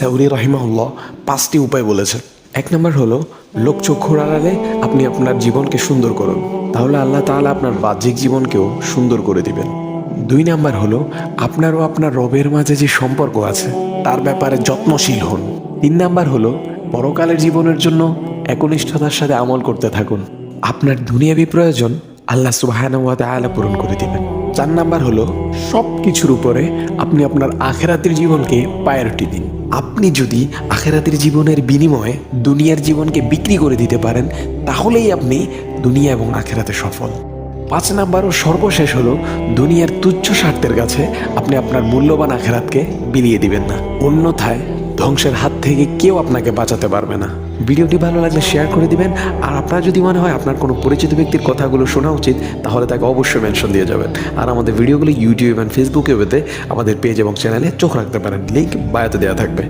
সাউরি রাহিমাহুল্লাহ 5টি উপায় বলেছেন। 1 নম্বর হলো লোকচক্ষুর আড়ালে আপনি আপনার জীবনকে সুন্দর করুন, তাহলে আল্লাহ তাআলা আপনার বাহ্যিক জীবনকেও সুন্দর করে দিবেন। 2 নাম্বার হলো আপনার ও আপনার রবের মাঝে যে সম্পর্ক আছে তার ব্যাপারে যত্নশীল হন। 3 নাম্বার হলো পরকালের জীবনের জন্য একনিষ্ঠতার সাথে আমল করতে থাকুন। আপনার দুনিয়াবী প্রয়োজন আল্লাহ সুবহানাহু ওয়া তাআলা পূরণ করে দিবেন। 4 নাম্বার হলো সব কিছুর উপরে আপনি আপনার আখিরাতের জীবনকে প্রায়োরিটি দিন। আপনি যদি আখিরাতের জীবনের বিনিময়ে দুনিয়ার জীবনকে বিক্রি করে দিতে পারেন, তাহলেই আপনি দুনিয়া এবং আখিরাতে সফল। 5 নাম্বার ও সর্বশেষ হলো দুনিয়ার তুচ্ছ স্বার্থের কাছে আপনি আপনার মূল্যবান আখিরাতকে বিলিয়ে দিবেন না, অন্যথায় ধ্বংসের হাত থেকে কেউ আপনাকে বাঁচাতে পারবে না। ভিডিওটি ভালো লাগলে শেয়ার করে দিবেন, আর আপনার যদি মনে হয় আপনার কোনো পরিচিত ব্যক্তির কথাগুলো শোনা উচিত, তাহলে তাকে অবশ্যই মেনশন দিয়ে যাবেন। আর আমাদের ভিডিওগুলো ইউটিউব এবং ফেসবুকে পেতে আমাদের পেজ এবং চ্যানেলে চোখ রাখতে পারেন, লিঙ্ক বায়োতে দেওয়া থাকবে।